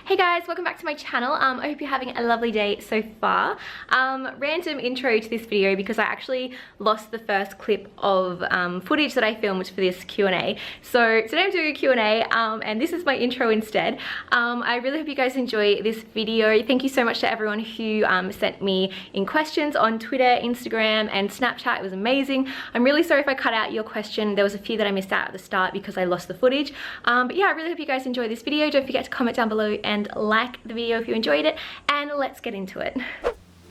Hey guys, welcome back to my channel. I hope you're having a lovely day so far. Random intro to this video because I actually lost the first clip of footage that I filmed for this Q&A. So today I'm doing a Q&A and this is my intro instead. I really hope you guys enjoy this video. Thank you so much to everyone who sent me in questions on Twitter, Instagram and Snapchat. It was amazing. I'm really sorry if I cut out your question. There was a few that I missed out at the start because I lost the footage. But yeah, I really hope you guys enjoy this video. Don't forget to comment down below and like the video if you enjoyed it, and let's get into it.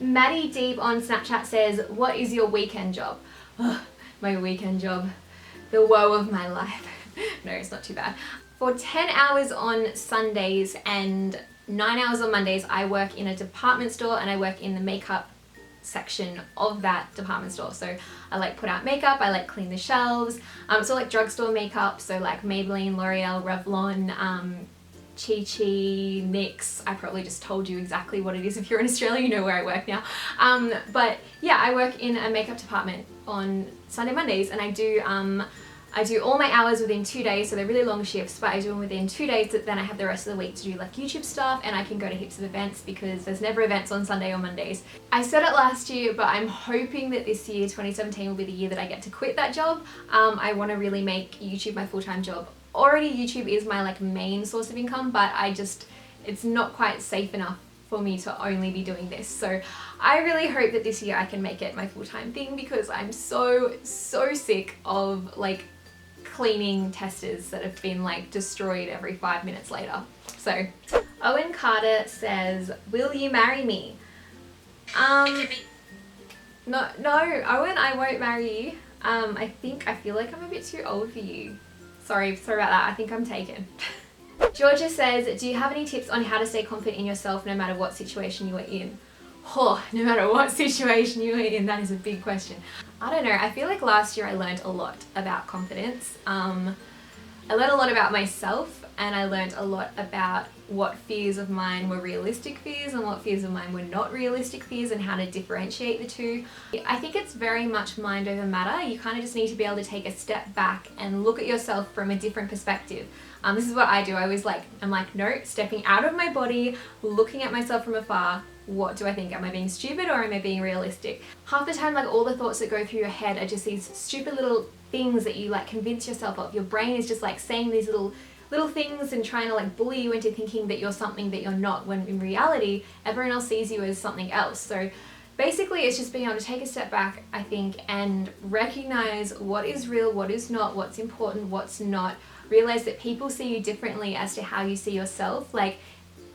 Maddie Deep on Snapchat says, what is your weekend job? Ugh, my weekend job, the woe of my life. No, it's not too bad. For 10 hours on Sundays and 9 hours on Mondays, I work in a department store and I work in the makeup section of that department store. So I like put out makeup, I like clean the shelves, so like drugstore makeup, so like Maybelline, L'Oreal, Revlon, Chi Chi, NYX. I probably just told you exactly what it is. If you're in Australia, you know where I work now. But yeah, I work in a makeup department on Sunday, Mondays, and I do all my hours within 2 days, so they're really long shifts, but I do them within 2 days, then I have the rest of the week to do like YouTube stuff, and I can go to heaps of events because there's never events on Sunday or Mondays. I said it last year, but I'm hoping that this year, 2017, will be the year that I get to quit that job. I want to really make YouTube my full-time job. Already YouTube is my like main source of income, but it's not quite safe enough for me to only be doing this. So I really hope that this year I can make it my full-time thing because I'm so sick of like cleaning testers that have been like destroyed every 5 minutes later. So Owen Carter says, will you marry me? No, Owen, I won't marry you. I feel like I'm a bit too old for you. Sorry about that. I think I'm taken. Georgia says, do you have any tips on how to stay confident in yourself no matter what situation you are in? Oh, no matter what situation you are in, that is a big question. I don't know. I feel like last year I learned a lot about confidence. I learned a lot about myself, and I learned a lot about what fears of mine were realistic fears and what fears of mine were not realistic fears, and how to differentiate the two. I think it's very much mind over matter. You kind of just need to be able to take a step back and look at yourself from a different perspective. This is what I do. I'm like, no, stepping out of my body, looking at myself from afar. What do I think? Am I being stupid or am I being realistic? Half the time, like, all the thoughts that go through your head are just these stupid little things that you like convince yourself of. Your brain is just like saying these little things and trying to like bully you into thinking that you're something that you're not, when in reality everyone else sees you as something else. So basically it's just being able to take a step back, I think, and recognize what is real, what is not, what's important, what's not. Realize that people see you differently as to how you see yourself. Like,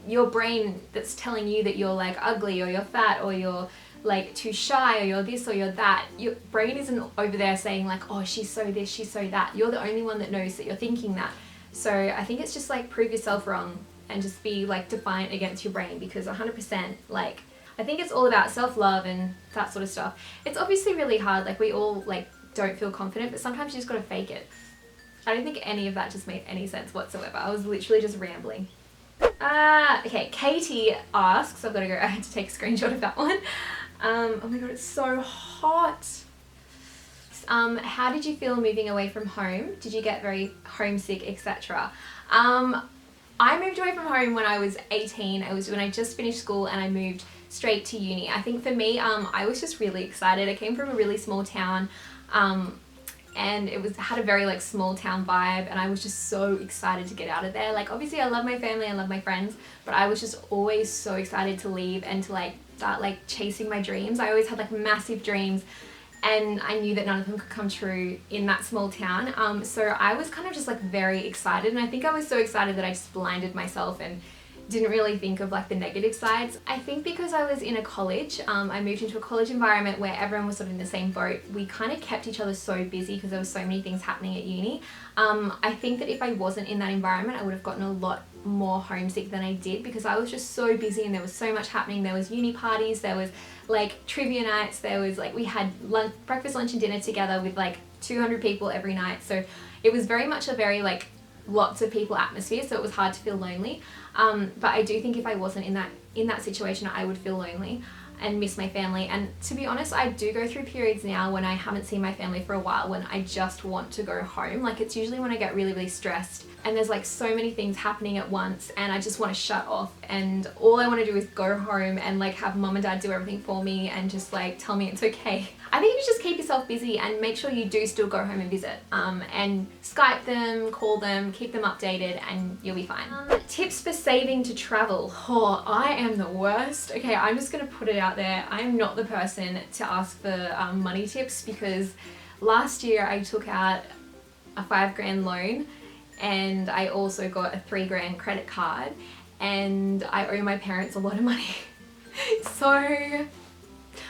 your brain that's telling you that you're like ugly or you're fat or you're like too shy or you're this or you're that, your brain isn't over there saying like, oh, she's so this, she's so that. You're the only one that knows that you're thinking that. So I think it's just like prove yourself wrong and just be like defiant against your brain, because 100% like, I think it's all about self-love and that sort of stuff. It's obviously really hard, like we all like don't feel confident, but sometimes you just gotta fake it. I don't think any of that just made any sense whatsoever. I was literally just rambling. Okay, Katie asks, I had to take a screenshot of that one. Oh my god, it's so hot. How did you feel moving away from home? Did you get very homesick, etc.? I moved away from home when I was 18. It was when I just finished school and I moved straight to uni. I think for me, I was just really excited. I came from a really small town, and it had a very like small town vibe, and I was just so excited to get out of there. Like, obviously I love my family, I love my friends, but I was just always so excited to leave and to like start like chasing my dreams. I always had like massive dreams, and I knew that none of them could come true in that small town. So I was kind of just like very excited, and I think I was so excited that I just blinded myself and didn't really think of like the negative sides. I think because I was in a college, I moved into a college environment where everyone was sort of in the same boat. We kind of kept each other so busy because there was so many things happening at uni. I think that if I wasn't in that environment, I would have gotten a lot more homesick than I did, because I was just so busy and there was so much happening. There was uni parties, there was like trivia nights, there was like, we had breakfast, lunch and dinner together with like 200 people every night. So it was very much a very like lots of people atmosphere, so it was hard to feel lonely. But I do think if I wasn't in that situation, I would feel lonely. and miss my family. And to be honest, I do go through periods now when I haven't seen my family for a while, when I just want to go home. Like, it's usually when I get really, really stressed and there's like so many things happening at once and I just want to shut off, and all I want to do is go home and like have mum and dad do everything for me and just like tell me it's okay. I think you just keep yourself busy and make sure you do still go home and visit, and Skype them, call them, keep them updated, and you'll be fine. Tips for saving to travel. Oh, I am the worst. Okay, I'm just gonna put it out there. I am not the person to ask for money tips, because last year I took out a $5,000 loan and I also got a $3,000 credit card, and I owe my parents a lot of money. So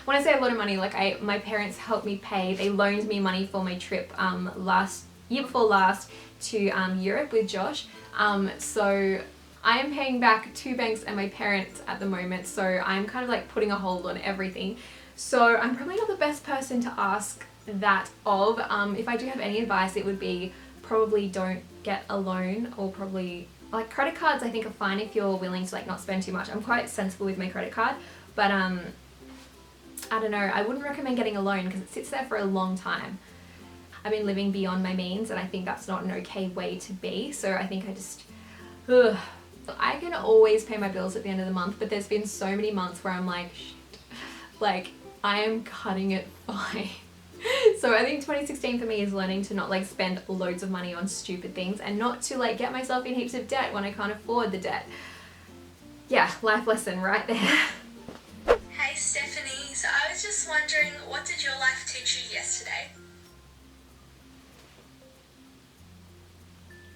when I say a lot of money, like my parents helped me pay. They loaned me money for my trip year before last to Europe with Josh. So I am paying back 2 banks and my parents at the moment, so I'm kind of like putting a hold on everything. So I'm probably not the best person to ask that of. If I do have any advice, it would be probably don't get a loan, or probably like credit cards I think are fine if you're willing to like not spend too much. I'm quite sensible with my credit card, but I don't know, I wouldn't recommend getting a loan because it sits there for a long time. I've been living beyond my means and I think that's not an okay way to be, so I think I can always pay my bills at the end of the month, but there's been so many months where I'm like, shit, like I am cutting it fine. So I think 2016 for me is learning to not like spend loads of money on stupid things and not to like get myself in heaps of debt when I can't afford the debt. Yeah, life lesson right there. Hey Stephanie, so I was just wondering, what did your life teach you yesterday?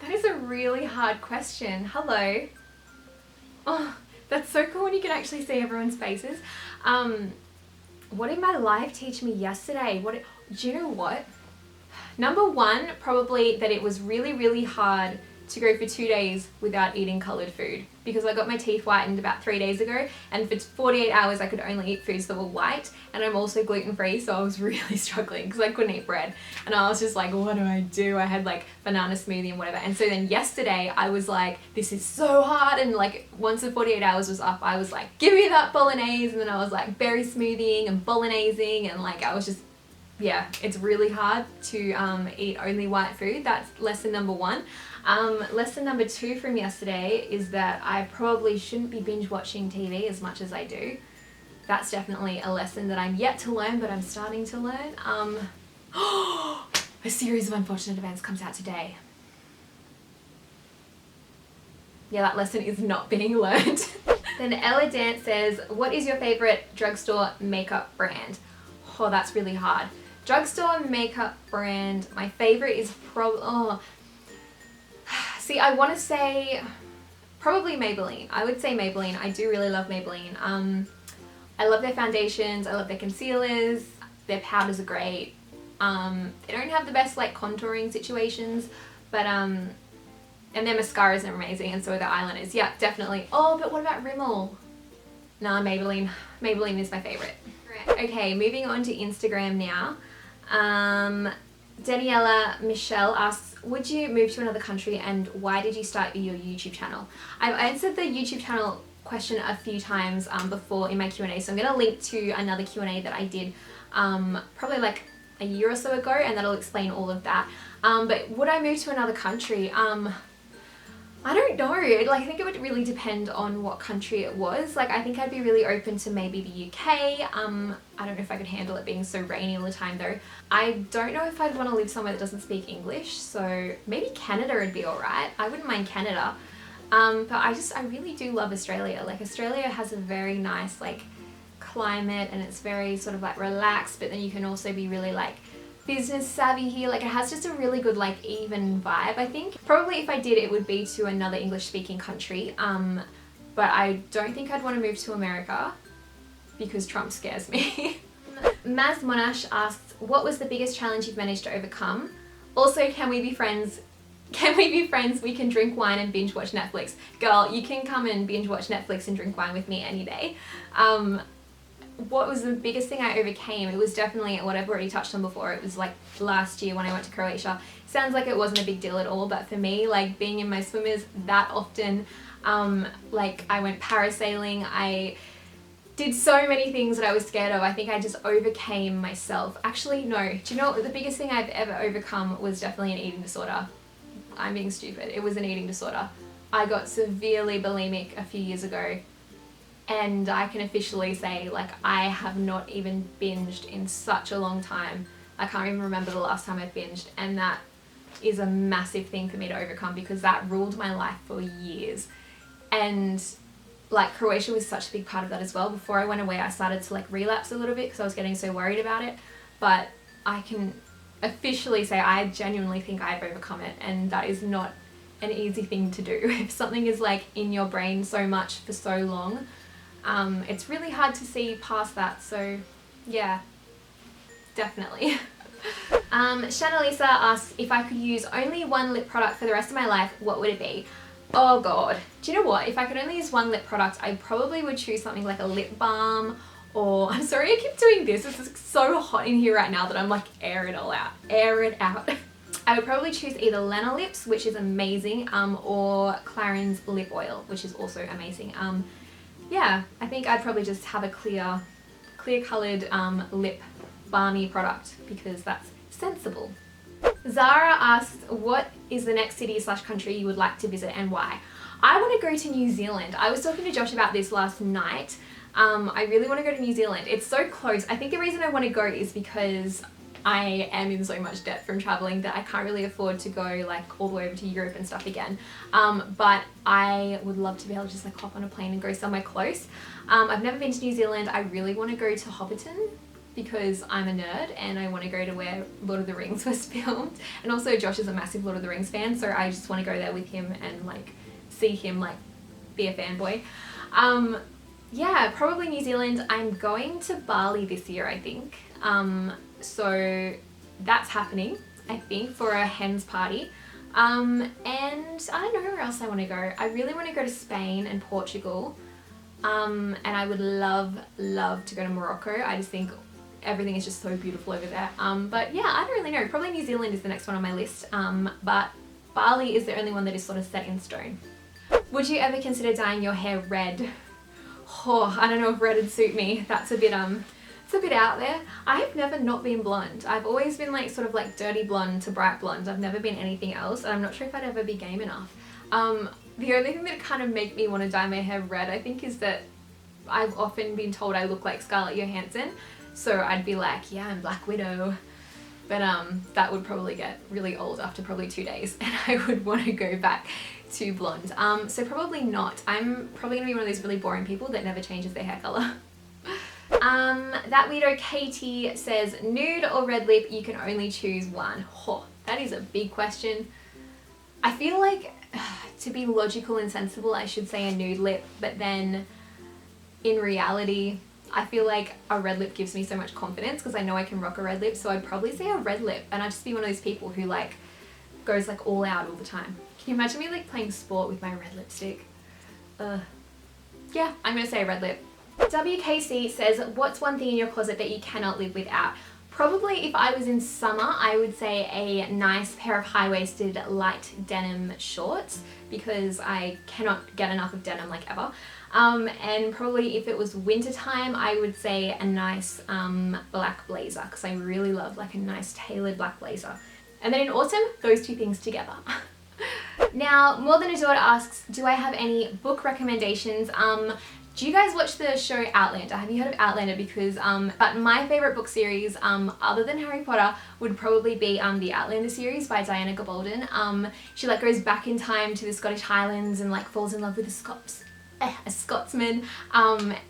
That is a really hard question. Hello. Oh, that's so cool when you can actually see everyone's faces. What did my life teach me yesterday? Do you know what? Number one, probably that it was really, really hard to go for 2 days without eating coloured food, because I got my teeth whitened about 3 days ago, and for 48 hours I could only eat foods that were white, and I'm also gluten-free, so I was really struggling because I couldn't eat bread, and I was just like, what do? I had like banana smoothie and whatever. And so then yesterday I was like, this is so hard, and like once the 48 hours was up I was like, give me that bolognese, and then I was like berry smoothieing and bolognesing, and like I was just, yeah, it's really hard to eat only white food. That's lesson number one. Lesson number two from yesterday is that I probably shouldn't be binge watching TV as much as I do. That's definitely a lesson that I'm yet to learn, but I'm starting to learn. A series of unfortunate events comes out today. Yeah, that lesson is not being learned. Then Ella Dance says, what is your favorite drugstore makeup brand? Oh, that's really hard. Drugstore makeup brand, my favorite is probably, see, I want to say probably Maybelline. I would say Maybelline. I do really love Maybelline. I love their foundations, I love their concealers, their powders are great. They don't have the best like contouring situations, but and their mascaras are amazing, and so are their eyeliners. Yeah, definitely. Oh, but what about Rimmel? Nah, Maybelline. Maybelline is my favorite. Okay, moving on to Instagram now. Daniela Michelle asks, would you move to another country and why did you start your YouTube channel? I've answered the YouTube channel question a few times before in my Q&A, so I'm going to link to another Q&A that I did probably like a year or so ago, and that'll explain all of that. But would I move to another country? I don't know. Like, I think it would really depend on what country it was. Like, I think I'd be really open to maybe the UK. I don't know if I could handle it being so rainy all the time though. I don't know if I'd want to live somewhere that doesn't speak English, so maybe Canada would be alright. I wouldn't mind Canada. But I really do love Australia. Like, Australia has a very nice like climate, and it's very sort of like relaxed, but then you can also be really like business savvy here. Like, it has just a really good like even vibe, I think. Probably if I did, it would be to another English speaking country, but I don't think I'd want to move to America because Trump scares me. Maz Monash asks, what was the biggest challenge you've managed to overcome? Also, can we be friends? Can we be friends? We can drink wine and binge watch Netflix. Girl, you can come and binge watch Netflix and drink wine with me any day. What was the biggest thing I overcame? It was definitely what I've already touched on before. It was like last year when I went to Croatia. Sounds like it wasn't a big deal at all, but for me, like being in my swimmers that often, like I went parasailing, I did so many things that I was scared of. I think I just overcame myself. Actually, no. Do you know what? The biggest thing I've ever overcome was definitely an eating disorder. I'm being stupid. It was an eating disorder. I got severely bulimic a few years ago, and I can officially say, like, I have not even binged in such a long time. I can't even remember the last time I binged, and that is a massive thing for me to overcome because that ruled my life for years. And like Croatia was such a big part of that as well. Before I went away, I started to like relapse a little bit because I was getting so worried about it. But I can officially say I genuinely think I've overcome it, and that is not an easy thing to do. If something is like in your brain so much for so long, it's really hard to see past that. So yeah, definitely. Shanalisa asks, if I could use only one lip product for the rest of my life, what would it be? Oh god. Do you know what? If I could only use one lip product, I probably would choose something like a lip balm, or I'm sorry I keep doing this. It's so hot in here right now that I'm like air it all out. Air it out. I would probably choose either Lena Lips, which is amazing, or Clarins lip oil, which is also amazing. Yeah, I think I'd probably just have a clear coloured lip balmy product because that's sensible. Zara asked, what is the next city / country you would like to visit and why? I want to go to New Zealand. I was talking to Josh about this last night. I really want to go to New Zealand. It's so close. I think the reason I want to go is because I am in so much debt from traveling that I can't really afford to go like all the way over to Europe and stuff again. But I would love to be able to just like hop on a plane and go somewhere close. I've never been to New Zealand. I really want to go to Hobbiton because I'm a nerd and I want to go to where Lord of the Rings was filmed. And also Josh is a massive Lord of the Rings fan, so I just want to go there with him and like see him like be a fanboy. Yeah, probably New Zealand. I'm going to Bali this year, I think. So that's happening, I think, for a hen's party. And I don't know where else I want to go. I really want to go to Spain and Portugal. And I would love to go to Morocco. I just think everything is just so beautiful over there. But yeah, I don't really know. Probably New Zealand is the next one on my list. But Bali is the only one that is sort of set in stone. Would you ever consider dyeing your hair red? Oh, I don't know if red would suit me. That's a bit it's a bit out there. I have never not been blonde. I've always been like sort of like dirty blonde to bright blonde. I've never been anything else, and I'm not sure if I'd ever be game enough. The only thing that kind of make me want to dye my hair red, I think, is that I've often been told I look like Scarlett Johansson. So I'd be like, yeah, I'm Black Widow. But that would probably get really old after probably 2 days, and I would want to go back to blonde. So probably not. I'm probably gonna be one of those really boring people that never changes their hair color. That weirdo Katie says, nude or red lip, you can only choose one. Oh, that is a big question. I feel like to be logical and sensible, I should say a nude lip, but then in reality, I feel like a red lip gives me so much confidence because I know I can rock a red lip, so I'd probably say a red lip, and I'd just be one of those people who like goes like all out all the time. Can you imagine me like playing sport with my red lipstick? Yeah, I'm gonna say a red lip. WKC says, what's one thing in your closet that you cannot live without? Probably if I was in summer, I would say a nice pair of high-waisted light denim shorts because I cannot get enough of denim like ever. And probably if it was winter time, I would say a nice black blazer because I really love like a nice tailored black blazer. And then in autumn, those two things together. Now, More Than a Daughter asks, do I have any book recommendations? Do you guys watch the show Outlander? Have you heard of Outlander? Because, but my favourite book series, other than Harry Potter, would probably be the Outlander series by Diana Gabaldon. She like goes back in time to the Scottish Highlands and like falls in love with a Scotsman,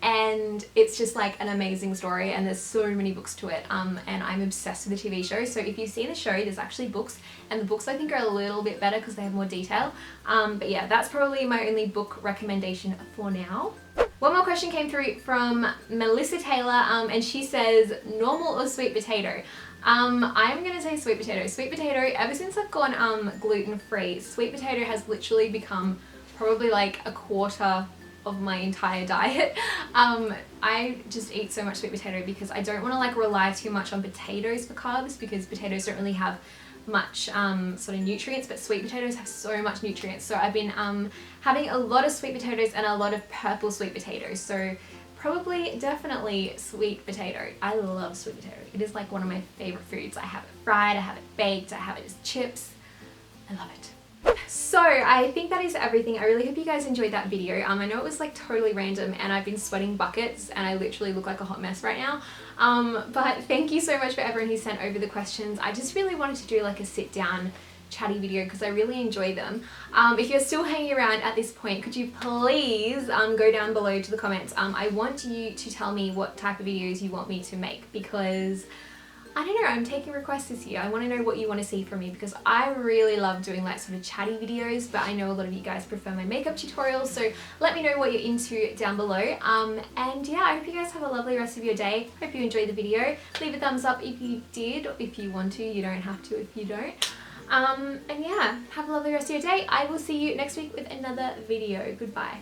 and it's just like an amazing story, and there's so many books to it, and I'm obsessed with the TV show. So if you've seen the show, there's actually books, and the books I think are a little bit better because they have more detail. But yeah, that's probably my only book recommendation for now. One more question came through from Melissa Taylor, and she says, normal or sweet potato? I'm gonna say sweet potato. Sweet potato, ever since I've gone gluten-free, sweet potato has literally become probably like a quarter of my entire diet. I just eat so much sweet potato because I don't want to like rely too much on potatoes for carbs, because potatoes don't really have much sort of nutrients, but sweet potatoes have so much nutrients. So I've been having a lot of sweet potatoes and a lot of purple sweet potatoes. So probably definitely sweet potato. I love sweet potato. It is like one of my favorite foods. I have it fried, I have it baked, I have it as chips. I love it. So I think that is everything. I really hope you guys enjoyed that video. I know it was like totally random and I've been sweating buckets and I literally look like a hot mess right now. But thank you so much for everyone who sent over the questions. I just really wanted to do like a sit down chatty video because I really enjoy them. If you're still hanging around at this point, could you please go down below to the comments. I want you to tell me what type of videos you want me to make because I don't know, I'm taking requests this year. I want to know what you want to see from me because I really love doing like sort of chatty videos, but I know a lot of you guys prefer my makeup tutorials, so let me know what you're into down below. And yeah, I hope you guys have a lovely rest of your day. Hope you enjoyed the video. Leave a thumbs up if you did, or if you want to. You don't have to if you don't. And yeah, have a lovely rest of your day. I will see you next week with another video. Goodbye.